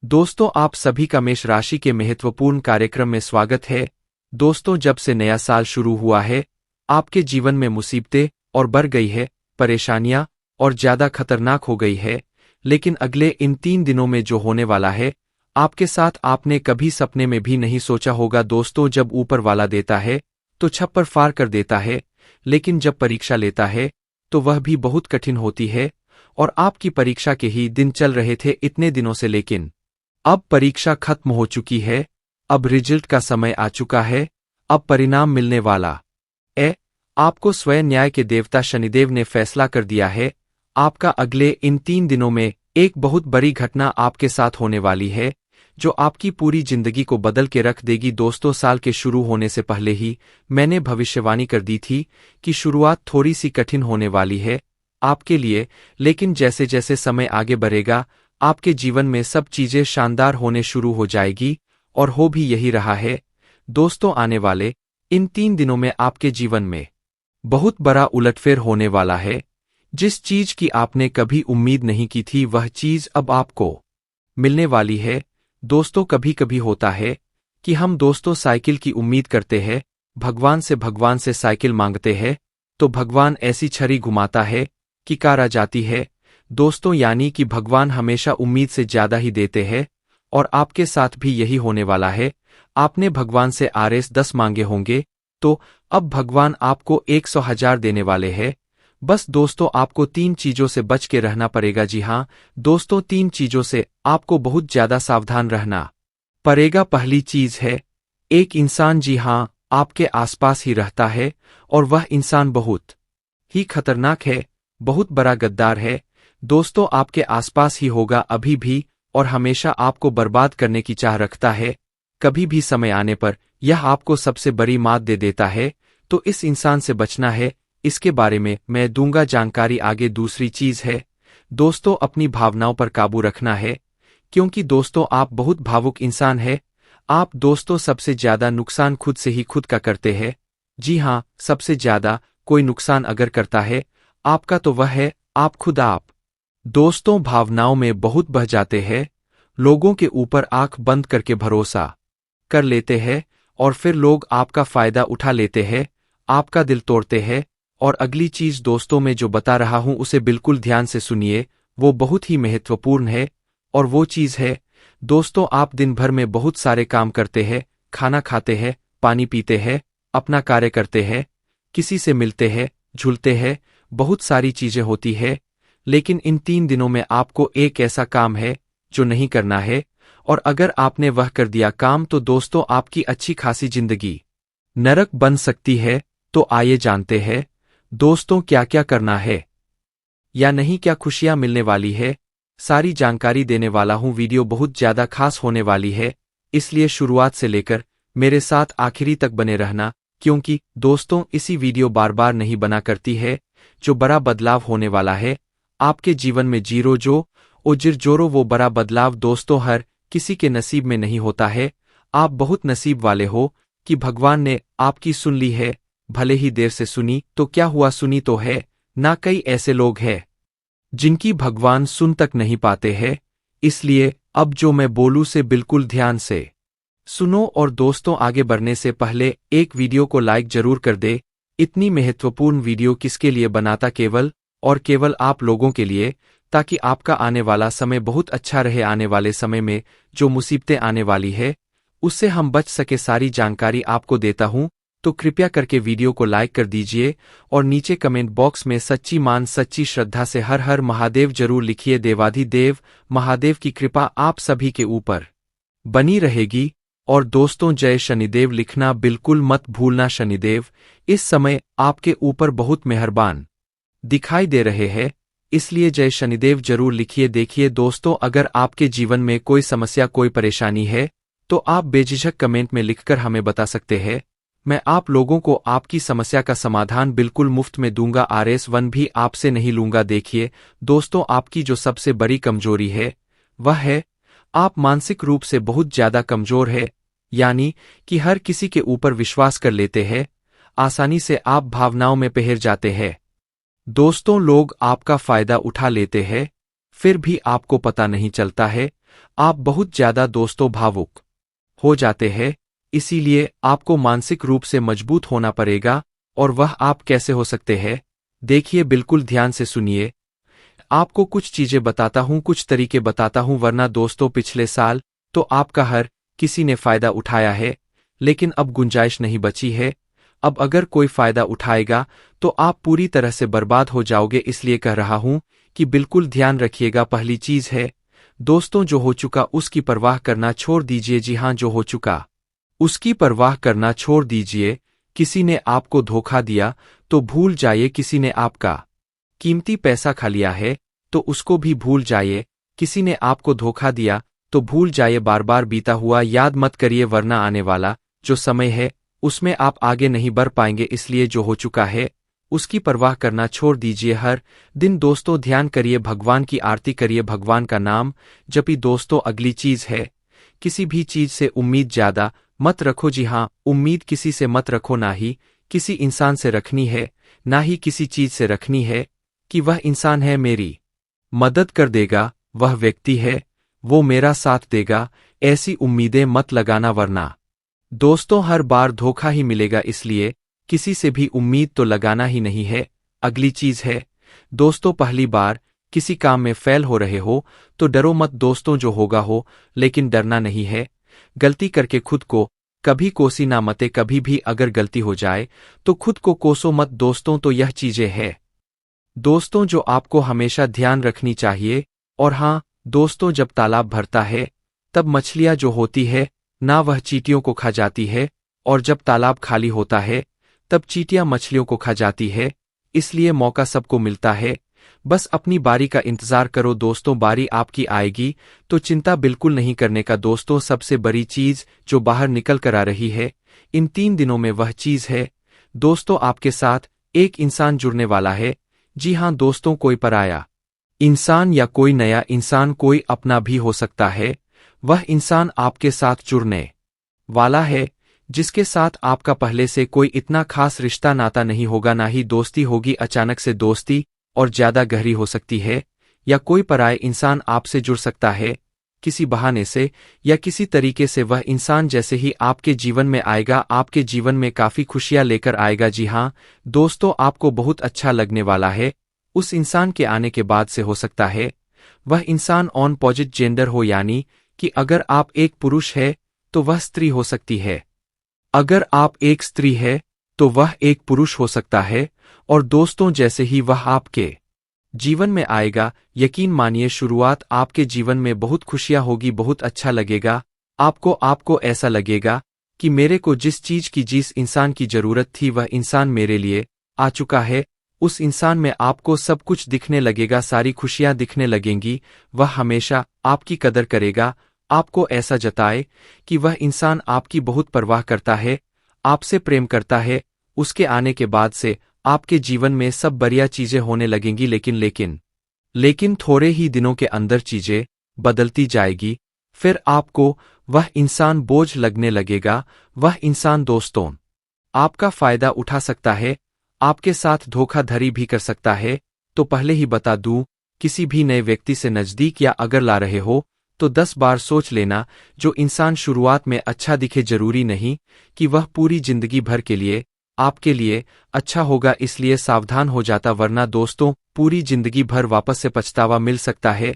दोस्तों, आप सभी का मेष राशि के महत्वपूर्ण कार्यक्रम में स्वागत है। दोस्तों, जब से नया साल शुरू हुआ है, आपके जीवन में मुसीबतें और बढ़ गई है, परेशानियां और ज्यादा खतरनाक हो गई है। लेकिन अगले इन 3 दिनों में जो होने वाला है, आपके साथ आपने कभी सपने में भी नहीं सोचा होगा। दोस्तों, जब ऊपर वाला देता है तो छप्पर फाड़ कर देता है, लेकिन जब परीक्षा लेता है तो वह भी बहुत कठिन होती है। और आपकी परीक्षा के ही दिन चल रहे थे इतने दिनों से, लेकिन अब परीक्षा खत्म हो चुकी है। अब रिजल्ट का समय आ चुका है। अब परिणाम मिलने वाला आपको स्वयं न्याय के देवता शनिदेव ने फैसला कर दिया है। आपका अगले इन 3 दिनों में एक बहुत बड़ी घटना आपके साथ होने वाली है, जो आपकी पूरी जिंदगी को बदल के रख देगी। दोस्तों, साल के शुरू होने से पहले ही मैंने भविष्यवाणी कर दी थी कि शुरुआत थोड़ी सी कठिन होने वाली है आपके लिए, लेकिन जैसे जैसे समय आगे बढ़ेगा, आपके जीवन में सब चीजें शानदार होने शुरू हो जाएगी, और हो भी यही रहा है। दोस्तों, आने वाले इन 3 दिनों में आपके जीवन में बहुत बड़ा उलटफेर होने वाला है। जिस चीज की आपने कभी उम्मीद नहीं की थी, वह चीज अब आपको मिलने वाली है। दोस्तों, कभी कभी होता है कि हम दोस्तों साइकिल की उम्मीद करते हैं, भगवान से साइकिल मांगते हैं, तो भगवान ऐसी छड़ी घुमाता है कि कार आ जाती है। दोस्तों, यानी कि भगवान हमेशा उम्मीद से ज्यादा ही देते हैं, और आपके साथ भी यही होने वाला है। आपने भगवान से आरएस 10 मांगे होंगे, तो अब भगवान आपको 100,000 देने वाले हैं। बस दोस्तों, आपको 3 चीजों से बच के रहना पड़ेगा। जी हाँ दोस्तों, 3 चीजों से आपको बहुत ज्यादा सावधान रहना पड़ेगा। पहली चीज है, एक इंसान जी हाँ आपके आसपास ही रहता है, और वह इंसान बहुत ही खतरनाक है, बहुत बड़ा गद्दार है। दोस्तों, आपके आसपास ही होगा अभी भी, और हमेशा आपको बर्बाद करने की चाह रखता है। कभी भी समय आने पर यह आपको सबसे बड़ी मात दे देता है, तो इस इंसान से बचना है। इसके बारे में मैं दूंगा जानकारी आगे। दूसरी चीज है दोस्तों, अपनी भावनाओं पर काबू रखना है, क्योंकि दोस्तों आप बहुत भावुक इंसान है। आप दोस्तों सबसे ज्यादा नुकसान खुद से ही खुद का करते हैं। जी हाँ, सबसे ज्यादा कोई नुकसान अगर करता है आपका, तो वह है आप खुद। आप दोस्तों भावनाओं में बहुत बह जाते हैं, लोगों के ऊपर आंख बंद करके भरोसा कर लेते हैं, और फिर लोग आपका फायदा उठा लेते हैं, आपका दिल तोड़ते हैं। और अगली चीज दोस्तों, मैं जो बता रहा हूं उसे बिल्कुल ध्यान से सुनिए, वो बहुत ही महत्वपूर्ण है। और वो चीज है दोस्तों, आप दिन भर में बहुत सारे काम करते हैं, खाना खाते हैं, पानी पीते हैं, अपना कार्य करते हैं, किसी से मिलते हैं, झूलते हैं, बहुत सारी चीजें होती है। लेकिन इन 3 दिनों में आपको एक ऐसा काम है जो नहीं करना है, और अगर आपने वह कर दिया काम, तो दोस्तों आपकी अच्छी खासी जिंदगी नरक बन सकती है। तो आइए जानते हैं दोस्तों क्या क्या करना है या नहीं, क्या खुशियां मिलने वाली है। सारी जानकारी देने वाला हूं। वीडियो बहुत ज्यादा खास होने वाली है, इसलिए शुरुआत से लेकर मेरे साथ आखिरी तक बने रहना, क्योंकि दोस्तों इसी वीडियो बार बार नहीं बना करती है। जो बड़ा बदलाव होने वाला है आपके जीवन में, जीरो जो ओ जिर जोरो, वो बड़ा बदलाव दोस्तों हर किसी के नसीब में नहीं होता है। आप बहुत नसीब वाले हो कि भगवान ने आपकी सुन ली है। भले ही देर से सुनी, तो क्या हुआ, सुनी तो है ना। कई ऐसे लोग हैं जिनकी भगवान सुन तक नहीं पाते हैं। इसलिए अब जो मैं बोलूं से बिल्कुल ध्यान से सुनो। और दोस्तों, आगे बढ़ने से पहले एक वीडियो को लाइक जरूर कर दे। इतनी महत्वपूर्ण वीडियो किसके लिए बनाता, केवल और केवल आप लोगों के लिए, ताकि आपका आने वाला समय बहुत अच्छा रहे। आने वाले समय में जो मुसीबतें आने वाली है उससे हम बच सके, सारी जानकारी आपको देता हूं। तो कृपया करके वीडियो को लाइक कर दीजिए, और नीचे कमेंट बॉक्स में सच्ची मान सच्ची श्रद्धा से हर हर महादेव जरूर लिखिए। देवाधिदेव महादेव की कृपा आप सभी के ऊपर बनी रहेगी। और दोस्तों, जय शनिदेव लिखना बिल्कुल मत भूलना। शनिदेव इस समय आपके ऊपर बहुत मेहरबान दिखाई दे रहे हैं, इसलिए जय शनिदेव जरूर लिखिए। देखिए दोस्तों, अगर आपके जीवन में कोई समस्या, कोई परेशानी है, तो आप बेझिझक कमेंट में लिखकर हमें बता सकते हैं। मैं आप लोगों को आपकी समस्या का समाधान बिल्कुल मुफ्त में दूंगा। RS1 भी आपसे नहीं लूंगा। देखिए दोस्तों, आपकी जो सबसे बड़ी कमजोरी है वह है आप मानसिक रूप से बहुत ज्यादा कमजोर है, यानी कि हर किसी के ऊपर विश्वास कर लेते हैं, आसानी से आप भावनाओं में बहर जाते हैं। दोस्तों, लोग आपका फायदा उठा लेते हैं, फिर भी आपको पता नहीं चलता है। आप बहुत ज्यादा दोस्तों भावुक हो जाते हैं, इसीलिए आपको मानसिक रूप से मजबूत होना पड़ेगा। और वह आप कैसे हो सकते हैं? देखिए, बिल्कुल ध्यान से सुनिए। आपको कुछ चीजें बताता हूं, कुछ तरीके बताता हूं, वरना दोस्तों पिछले साल तो आपका हर किसी ने फायदा उठाया है, लेकिन अब गुंजाइश नहीं बची है। अब अगर कोई फायदा उठाएगा तो आप पूरी तरह से बर्बाद हो जाओगे, इसलिए कह रहा हूं कि बिल्कुल ध्यान रखिएगा। पहली चीज है, दोस्तों जो हो चुका उसकी परवाह करना छोड़ दीजिए। जी हां, जो हो चुका उसकी परवाह करना छोड़ दीजिए। किसी ने आपको धोखा दिया तो भूल जाइए, किसी ने आपका कीमती पैसा खा लिया है तो उसको भी भूल जाइए। किसी ने आपको धोखा दिया तो भूल जाइए, बार बार बीता हुआ याद मत करिए, वरना आने वाला जो समय है उसमें आप आगे नहीं बढ़ पाएंगे। इसलिए जो हो चुका है उसकी परवाह करना छोड़ दीजिए। हर दिन दोस्तों ध्यान करिए, भगवान की आरती करिए, भगवान का नाम जपी। दोस्तों अगली चीज है, किसी भी चीज से उम्मीद ज्यादा मत रखो। जी हां, उम्मीद किसी से मत रखो, ना ही किसी इंसान से रखनी है, ना ही किसी चीज से रखनी है कि वह इंसान है मेरी मदद कर देगा, वह व्यक्ति है वो मेरा साथ देगा। ऐसी उम्मीदें मत लगाना, वरना दोस्तों हर बार धोखा ही मिलेगा। इसलिए किसी से भी उम्मीद तो लगाना ही नहीं है। अगली चीज है, दोस्तों पहली बार किसी काम में फेल हो रहे हो तो डरो मत दोस्तों, जो होगा हो, लेकिन डरना नहीं है। गलती करके खुद को कभी कोसी ना मते, कभी भी अगर गलती हो जाए तो खुद को कोसो मत दोस्तों। तो यह चीजें हैं दोस्तों जो आपको हमेशा ध्यान रखनी चाहिए। और हां दोस्तों, जब तालाब भरता है तब मछलियां जो होती है ना वह चींटियों को खा जाती है, और जब तालाब खाली होता है तब चींटियां मछलियों को खा जाती है। इसलिए मौका सबको मिलता है, बस अपनी बारी का इंतजार करो दोस्तों, बारी आपकी आएगी तो चिंता बिल्कुल नहीं करने का। दोस्तों सबसे बड़ी चीज जो बाहर निकल कर आ रही है इन 3 दिनों में, वह चीज है दोस्तों आपके साथ एक इंसान जुड़ने वाला है। जी हां दोस्तों, कोई पराया इंसान या कोई नया इंसान, कोई अपना भी हो सकता है। वह इंसान आपके साथ जुड़ने वाला है जिसके साथ आपका पहले से कोई इतना खास रिश्ता नाता नहीं होगा, ना ही दोस्ती होगी। अचानक से दोस्ती और ज्यादा गहरी हो सकती है, या कोई पराये इंसान आपसे जुड़ सकता है किसी बहाने से या किसी तरीके से। वह इंसान जैसे ही आपके जीवन में आएगा, आपके जीवन में काफी खुशियां लेकर आएगा। जी हां दोस्तों, आपको बहुत अच्छा लगने वाला है उस इंसान के आने के बाद से। हो सकता है वह इंसान ऑन पॉजिट जेंडर हो, यानी कि अगर आप एक पुरुष है तो वह स्त्री हो सकती है, अगर आप एक स्त्री है तो वह एक पुरुष हो सकता है। और दोस्तों जैसे ही वह आपके जीवन में आएगा, यकीन मानिए शुरुआत आपके जीवन में बहुत खुशियां होगी, बहुत अच्छा लगेगा आपको ऐसा लगेगा कि मेरे को जिस चीज की, जिस इंसान की जरूरत थी वह इंसान मेरे लिए आ चुका है। उस इंसान में आपको सब कुछ दिखने लगेगा, सारी खुशियां दिखने लगेंगी। वह हमेशा आपकी कदर करेगा, आपको ऐसा जताए कि वह इंसान आपकी बहुत परवाह करता है, आपसे प्रेम करता है। उसके आने के बाद से आपके जीवन में सब बढ़िया चीजें होने लगेंगी, लेकिन थोड़े ही दिनों के अंदर चीजें बदलती जाएगी। फिर आपको वह इंसान बोझ लगने लगेगा। वह इंसान दोस्तों आपका फायदा उठा सकता है, आपके साथ धोखाधड़ी भी कर सकता है। तो पहले ही बता दूं, किसी भी नए व्यक्ति से नजदीक या अगर ला रहे हो तो 10 बार सोच लेना। जो इंसान शुरुआत में अच्छा दिखे जरूरी नहीं कि वह पूरी जिंदगी भर के लिए आपके लिए अच्छा होगा, इसलिए सावधान हो जाता, वरना दोस्तों पूरी जिंदगी भर वापस से पछतावा मिल सकता है।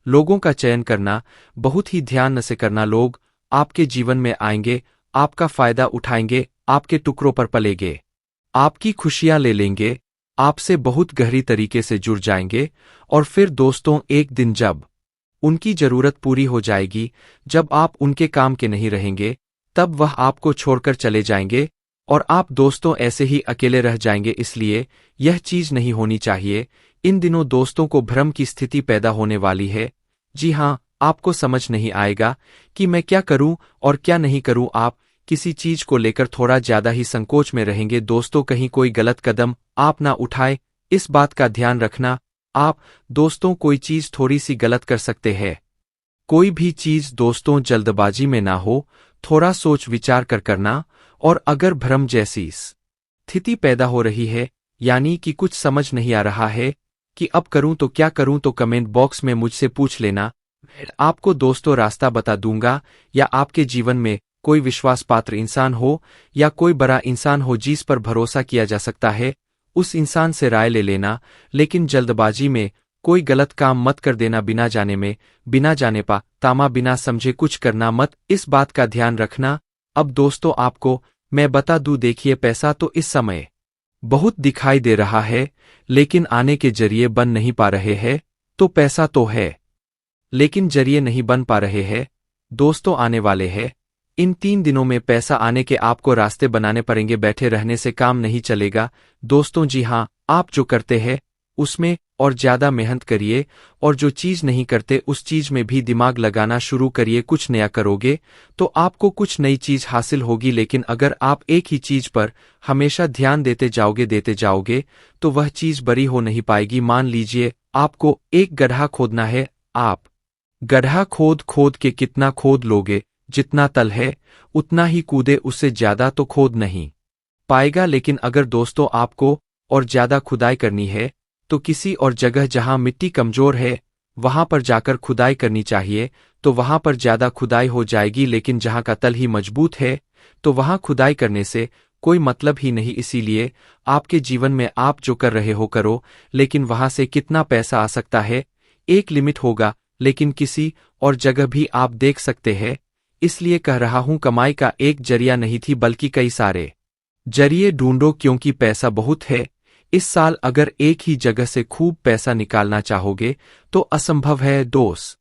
लोगों का चयन करना बहुत ही ध्यान से करना। लोग आपके जीवन में आएंगे, आपका फायदा उठाएंगे, आपके टुकड़ों पर पलेंगे, आपकी खुशियां ले लेंगे, आपसे बहुत गहरी तरीके से जुड़ जाएंगे। और फिर दोस्तों एक दिन जब उनकी जरूरत पूरी हो जाएगी, जब आप उनके काम के नहीं रहेंगे, तब वह आपको छोड़कर चले जाएंगे और आप दोस्तों ऐसे ही अकेले रह जाएंगे। इसलिए यह चीज नहीं होनी चाहिए। इन दिनों दोस्तों को भ्रम की स्थिति पैदा होने वाली है। जी हां, आपको समझ नहीं आएगा कि मैं क्या करूं और क्या नहीं करूं। आप किसी चीज को लेकर थोड़ा ज्यादा ही संकोच में रहेंगे। दोस्तों कहीं कोई गलत कदम आप ना उठाए, इस बात का ध्यान रखना। आप दोस्तों कोई चीज थोड़ी सी गलत कर सकते हैं। कोई भी चीज दोस्तों जल्दबाजी में ना हो, थोड़ा सोच विचार कर करना। और अगर भ्रम जैसी स्थिति पैदा हो रही है, यानी कि कुछ समझ नहीं आ रहा है कि अब करूं तो क्या करूं, तो कमेंट बॉक्स में मुझसे पूछ लेना। आपको दोस्तों रास्ता बता दूंगा, या आपके जीवन में कोई विश्वास पात्र इंसान हो या कोई बड़ा इंसान हो जिस पर भरोसा किया जा सकता है, उस इंसान से राय ले लेना, लेकिन जल्दबाजी में कोई गलत काम मत कर देना। बिना जाने में, बिना जाने पा तामा बिना समझे कुछ करना मत, इस बात का ध्यान रखना। अब दोस्तों आपको मैं बता दूं, देखिए पैसा तो इस समय बहुत दिखाई दे रहा है, लेकिन आने के जरिए बन नहीं पा रहे हैं। तो पैसा तो है, लेकिन जरिए नहीं बन पा रहे हैं। दोस्तों आने वाले हैं, इन 3 दिनों में पैसा आने के आपको रास्ते बनाने पड़ेंगे। बैठे रहने से काम नहीं चलेगा दोस्तों। जी हाँ, आप जो करते हैं उसमें और ज्यादा मेहनत करिए, और जो चीज नहीं करते उस चीज में भी दिमाग लगाना शुरू करिए। कुछ नया करोगे तो आपको कुछ नई चीज हासिल होगी, लेकिन अगर आप एक ही चीज पर हमेशा ध्यान देते जाओगे तो वह चीज बड़ी हो नहीं पाएगी। मान लीजिए आपको एक गड्ढा खोदना है, आप गड्ढा खोद खोद के कितना खोद लोगे, जितना तल है उतना ही कूदे, उससे ज्यादा तो खोद नहीं पाएगा। लेकिन अगर दोस्तों आपको और ज्यादा खुदाई करनी है तो किसी और जगह जहां मिट्टी कमजोर है वहां पर जाकर खुदाई करनी चाहिए, तो वहां पर ज्यादा खुदाई हो जाएगी। लेकिन जहां का तल ही मजबूत है तो वहां खुदाई करने से कोई मतलब ही नहीं। इसीलिए आपके जीवन में आप जो कर रहे हो करो, लेकिन वहां से कितना पैसा आ सकता है एक लिमिट होगा, लेकिन किसी और जगह भी आप देख सकते हैं। इसलिए कह रहा हूं, कमाई का एक जरिया नहीं थी बल्कि कई सारे जरिए ढूंढो, क्योंकि पैसा बहुत है। इस साल अगर एक ही जगह से खूब पैसा निकालना चाहोगे तो असंभव है दोस्त।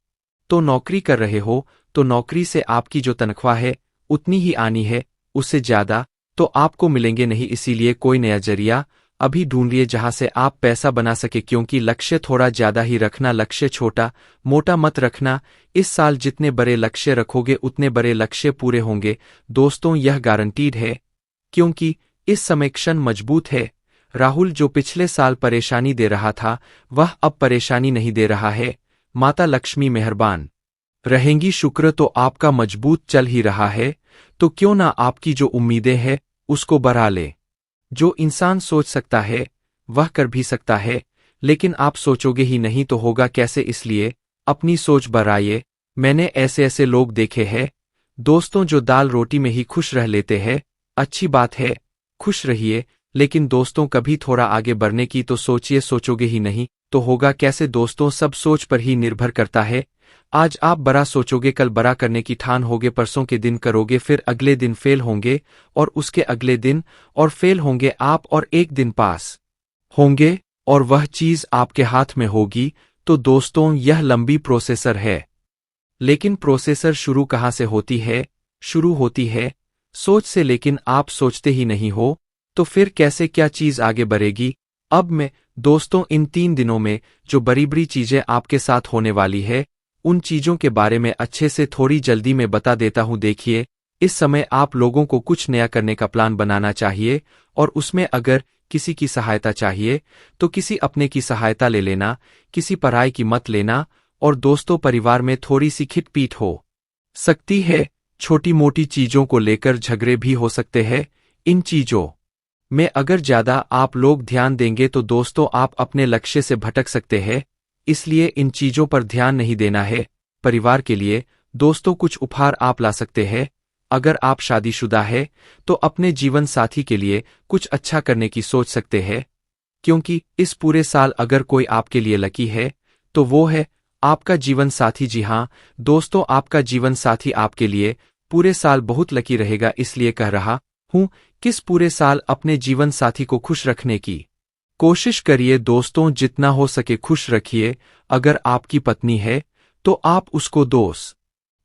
तो नौकरी कर रहे हो तो नौकरी से आपकी जो तनख्वाह है उतनी ही आनी है, उससे ज्यादा तो आपको मिलेंगे नहीं। इसीलिए कोई नया जरिया अभी ढूंढिए जहां से आप पैसा बना सके, क्योंकि लक्ष्य थोड़ा ज्यादा ही रखना, लक्ष्य छोटा मोटा मत रखना। इस साल जितने बड़े लक्ष्य रखोगे उतने बड़े लक्ष्य पूरे होंगे दोस्तों, यह गारंटीड है, क्योंकि इस समय क्षण मजबूत है। राहुल जो पिछले साल परेशानी दे रहा था वह अब परेशानी नहीं दे रहा है। माता लक्ष्मी मेहरबान रहेंगी, शुक्र तो आपका मजबूत चल ही रहा है, तो क्यों ना आपकी जो उम्मीदें हैं उसको बढ़ा ले। जो इंसान सोच सकता है वह कर भी सकता है, लेकिन आप सोचोगे ही नहीं तो होगा कैसे, इसलिए अपनी सोच बढ़ाइए। मैंने ऐसे ऐसे लोग देखे हैं दोस्तों जो दाल रोटी में ही खुश रह लेते हैं। अच्छी बात है, खुश रहिए, लेकिन दोस्तों कभी थोड़ा आगे बढ़ने की तो सोचिए। सोचोगे ही नहीं तो होगा कैसे दोस्तों, सब सोच पर ही निर्भर करता है। आज आप बड़ा सोचोगे, कल बड़ा करने की ठान होगे, परसों के दिन करोगे, फिर अगले दिन फेल होंगे, और उसके अगले दिन और फेल होंगे आप, और एक दिन पास होंगे और वह चीज आपके हाथ में होगी। तो दोस्तों यह लंबी प्रोसेसर है, लेकिन प्रोसेसर शुरू कहाँ से होती है? शुरू होती है सोच से, लेकिन आप सोचते ही नहीं हो तो फिर कैसे क्या चीज आगे बढ़ेगी। अब मैं दोस्तों इन 3 दिनों में जो बड़ी बड़ी चीजें आपके साथ होने वाली है उन चीजों के बारे में अच्छे से थोड़ी जल्दी में बता देता हूं। देखिए, इस समय आप लोगों को कुछ नया करने का प्लान बनाना चाहिए, और उसमें अगर किसी की सहायता चाहिए तो किसी अपने की सहायता ले लेना, किसी पराई की मत लेना। और दोस्तों परिवार में थोड़ी सी खिटपीट हो सकती है, छोटी मोटी चीजों को लेकर झगड़े भी हो सकते हैं। इन चीजों में अगर ज्यादा आप लोग ध्यान देंगे तो दोस्तों आप अपने लक्ष्य से भटक सकते हैं, इसलिए इन चीजों पर ध्यान नहीं देना है। परिवार के लिए दोस्तों कुछ उपहार आप ला सकते हैं। अगर आप शादीशुदा है तो अपने जीवन साथी के लिए कुछ अच्छा करने की सोच सकते हैं, क्योंकि इस पूरे साल अगर कोई आपके लिए लकी है तो वो है आपका जीवन साथी। जी हाँ दोस्तों, आपका जीवन साथी आपके लिए पूरे साल बहुत लकी रहेगा। इसलिए कह रहा हूं, किस पूरे साल अपने जीवन साथी को खुश रखने की कोशिश करिए दोस्तों, जितना हो सके खुश रखिए। अगर आपकी पत्नी है तो आप उसको दोस्त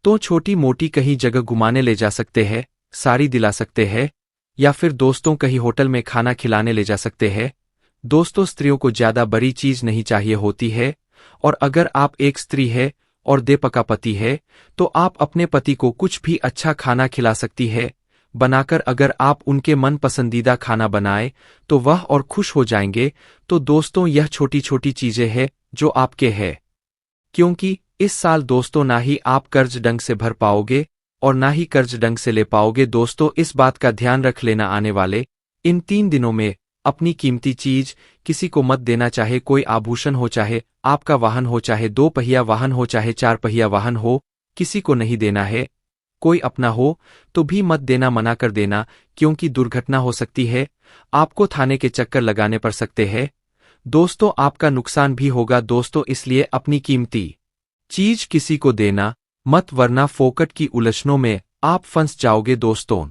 तो छोटी मोटी कहीं जगह घुमाने ले जा सकते हैं, साड़ी दिला सकते हैं, या फिर दोस्तों कहीं होटल में खाना खिलाने ले जा सकते हैं। दोस्तों स्त्रियों को ज्यादा बड़ी चीज नहीं चाहिए होती है, और अगर आप एक स्त्री है और दे पका पति है तो आप अपने पति को कुछ भी अच्छा खाना खिला सकती है बनाकर। अगर आप उनके मन पसंदीदा खाना बनाए तो वह और खुश हो जाएंगे। तो दोस्तों यह छोटी छोटी चीजें हैं जो आपके हैं, क्योंकि इस साल दोस्तों ना ही आप कर्ज ढंग से भर पाओगे और ना ही कर्ज ढंग से ले पाओगे। दोस्तों इस बात का ध्यान रख लेना, आने वाले इन 3 दिनों में अपनी कीमती चीज किसी को मत देना, चाहे कोई आभूषण हो, चाहे आपका वाहन हो, चाहे 2 पहिया वाहन हो, चाहे 4 पहिया वाहन हो, किसी को नहीं देना है। कोई अपना हो तो भी मत देना, मना कर देना, क्योंकि दुर्घटना हो सकती है, आपको थाने के चक्कर लगाने पड़ सकते हैं। दोस्तों, आपका नुकसान भी होगा दोस्तों, इसलिए अपनी कीमती चीज किसी को देना मत, वरना फोकट की उलझनों में आप फंस जाओगे दोस्तों।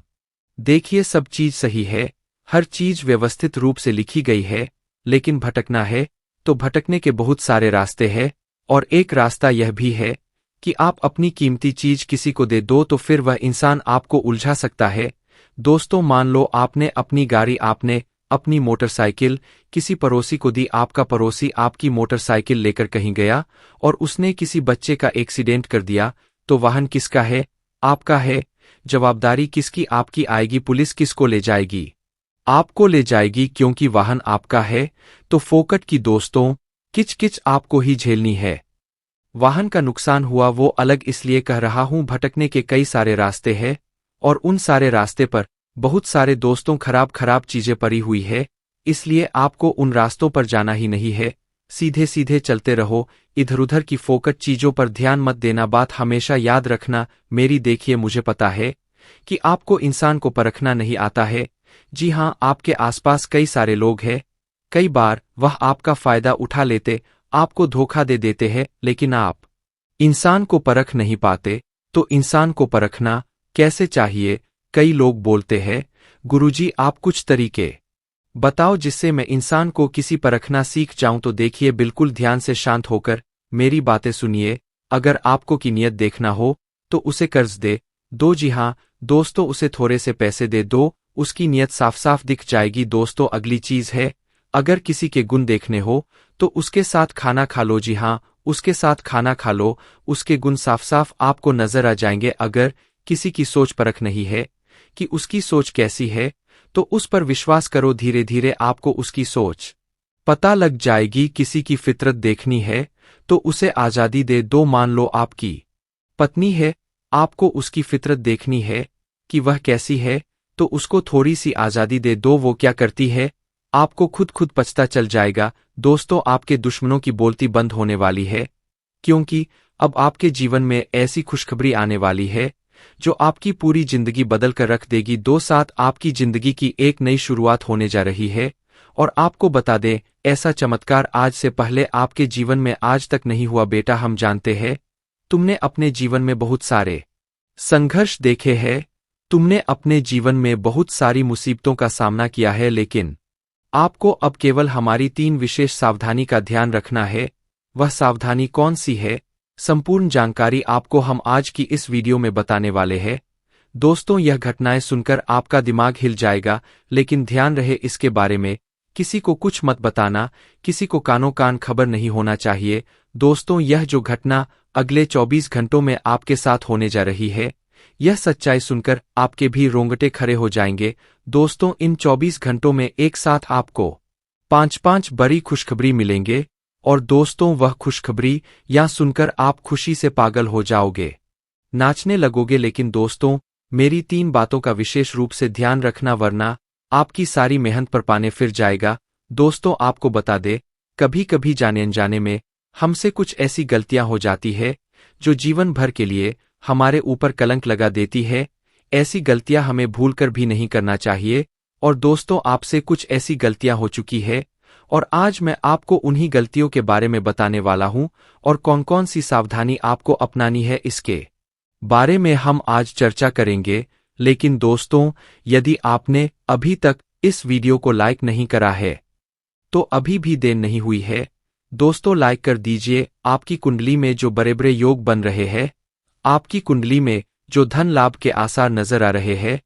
देखिए, सब चीज सही है, हर चीज व्यवस्थित रूप से लिखी गई है, लेकिन भटकना है तो भटकने के बहुत सारे रास्ते हैं, और एक रास्ता यह भी है कि आप अपनी कीमती चीज किसी को दे दो तो फिर वह इंसान आपको उलझा सकता है। दोस्तों, मान लो आपने अपनी गाड़ी, आपने अपनी मोटरसाइकिल किसी पड़ोसी को दी, आपका पड़ोसी आपकी मोटरसाइकिल लेकर कहीं गया और उसने किसी बच्चे का एक्सीडेंट कर दिया, तो वाहन किसका है? आपका है। जवाबदारी किसकी? आपकी आएगी। पुलिस किसको ले जाएगी? आपको ले जाएगी, क्योंकि वाहन आपका है। तो फोकट की दोस्तों किच-किच आपको ही झेलनी है। वाहन का नुकसान हुआ वो अलग, इसलिए कह रहा हूं भटकने के कई सारे रास्ते हैं, और उन सारे रास्ते पर बहुत सारे दोस्तों खराब खराब चीजें पड़ी हुई है, इसलिए आपको उन रास्तों पर जाना ही नहीं है। सीधे सीधे चलते रहो, इधर उधर की फोकट चीजों पर ध्यान मत देना। बात हमेशा याद रखना मेरी। देखिए, मुझे पता है कि आपको इंसान को परखना नहीं आता है। जी हां, आपके आसपास कई सारे लोग हैं, कई बार वह आपका फायदा उठा लेते, आपको धोखा दे देते हैं, लेकिन आप इंसान को परख नहीं पाते। तो इंसान को परखना कैसे चाहिए? कई लोग बोलते हैं, गुरुजी आप कुछ तरीके बताओ जिससे मैं इंसान को किसी परखना सीख जाऊं। तो देखिए, बिल्कुल ध्यान से शांत होकर मेरी बातें सुनिए। अगर आपको की नियत देखना हो तो उसे कर्ज दे दो। जी हां दोस्तों, उसे थोड़े से पैसे दे दो, उसकी नियत साफ साफ दिख जाएगी दोस्तों। अगली चीज है, अगर किसी के गुण देखने हो तो उसके साथ खाना खा लो। जी हां, उसके साथ खाना खा लो, उसके गुण साफ साफ आपको नजर आ जाएंगे। अगर किसी की सोच परख नहीं है कि उसकी सोच कैसी है, तो उस पर विश्वास करो, धीरे धीरे आपको उसकी सोच पता लग जाएगी। किसी की फितरत देखनी है तो उसे आजादी दे दो। मान लो आपकी पत्नी है, आपको उसकी फितरत देखनी है कि वह कैसी है, तो उसको थोड़ी सी आजादी दे दो। वो क्या करती है आपको खुद खुद पछता चल जाएगा। दोस्तों, आपके दुश्मनों की बोलती बंद होने वाली है, क्योंकि अब आपके जीवन में ऐसी खुशखबरी आने वाली है जो आपकी पूरी जिंदगी बदल कर रख देगी। दो साथ आपकी जिंदगी की एक नई शुरुआत होने जा रही है, और आपको बता दें, ऐसा चमत्कार आज से पहले आपके जीवन में आज तक नहीं हुआ। बेटा, हम जानते हैं तुमने अपने जीवन में बहुत सारे संघर्ष देखे हैं, तुमने अपने जीवन में बहुत सारी मुसीबतों का सामना किया है, लेकिन आपको अब केवल हमारी 3 विशेष सावधानी का ध्यान रखना है। वह सावधानी कौन सी है? संपूर्ण जानकारी आपको हम आज की इस वीडियो में बताने वाले हैं। दोस्तों, यह घटनाएं सुनकर आपका दिमाग हिल जाएगा, लेकिन ध्यान रहे इसके बारे में किसी को कुछ मत बताना, किसी को कानो कान खबर नहीं होना चाहिए। दोस्तों, यह जो घटना अगले 24 घंटों में आपके साथ होने जा रही है, यह सच्चाई सुनकर आपके भी रोंगटे खड़े हो जाएंगे। दोस्तों, इन 24 घंटों में एक साथ आपको 5-5 बड़ी खुशखबरी मिलेंगे, और दोस्तों, वह खुशखबरी या सुनकर आप खुशी से पागल हो जाओगे, नाचने लगोगे। लेकिन दोस्तों, मेरी 3 बातों का विशेष रूप से ध्यान रखना, वरना आपकी सारी मेहनत पर पानी फिर जाएगा। दोस्तों, आपको बता दे, कभी कभी जाने अनजाने में हमसे कुछ ऐसी गलतियां हो जाती है जो जीवन भर के लिए हमारे ऊपर कलंक लगा देती है। ऐसी गलतियां हमें भूलकर भी नहीं करना चाहिए। और दोस्तों, आपसे कुछ ऐसी गलतियां हो चुकी है, और आज मैं आपको उन्हीं गलतियों के बारे में बताने वाला हूं, और कौन कौन सी सावधानी आपको अपनानी है इसके बारे में हम आज चर्चा करेंगे। लेकिन दोस्तों, यदि आपने अभी तक इस वीडियो को लाइक नहीं करा है तो अभी भी देर नहीं हुई है। दोस्तों, लाइक कर दीजिए। आपकी कुंडली में जो बड़े बड़े योग बन रहे हैं, आपकी कुंडली में जो धन लाभ के आसार नजर आ रहे हैं,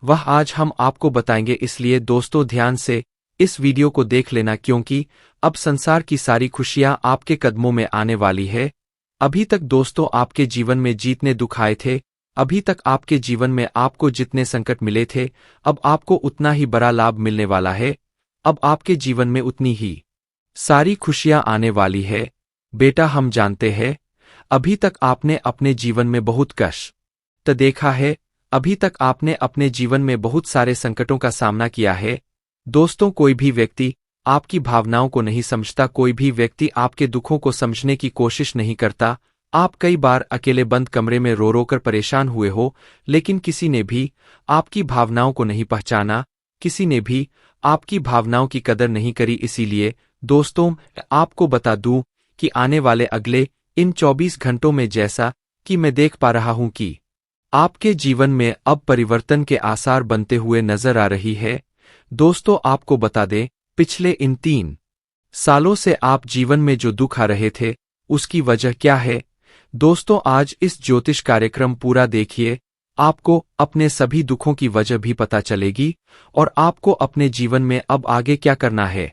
वह आज हम आपको बताएंगे। इसलिए दोस्तों, ध्यान से इस वीडियो को देख लेना, क्योंकि अब संसार की सारी खुशियां आपके कदमों में आने वाली है। अभी तक दोस्तों आपके जीवन में जितने दुख आए थे, अभी तक आपके जीवन में आपको जितने संकट मिले थे, अब आपको उतना ही बड़ा लाभ मिलने वाला है। अब आपके जीवन में उतनी ही सारी खुशियां आने वाली है। बेटा, हम जानते हैं अभी तक आपने अपने जीवन में बहुत कष्ट देखा है, अभी तक आपने अपने जीवन में बहुत सारे संकटों का सामना किया है, दोस्तों, कोई भी व्यक्ति आपकी भावनाओं को नहीं समझता, कोई भी व्यक्ति आपके दुखों को समझने की कोशिश नहीं करता। आप कई बार अकेले बंद कमरे में रो रो कर परेशान हुए हो, लेकिन किसी ने भी आपकी भावनाओं को नहीं पहचाना, किसी ने भी आपकी भावनाओं की कदर नहीं करी। इसीलिए दोस्तों, आपको बता दूं कि आने वाले अगले इन 24 घंटों में जैसा कि मैं देख पा रहा हूं कि आपके जीवन में अब परिवर्तन के आसार बनते हुए नजर आ रही है। दोस्तों, आपको बता दें, पिछले इन 3 सालों से आप जीवन में जो दुख आ रहे थे, उसकी वजह क्या है? दोस्तों, आज इस ज्योतिष कार्यक्रम पूरा देखिए, आपको अपने सभी दुखों की वजह भी पता चलेगी और आपको अपने जीवन में अब आगे क्या करना है।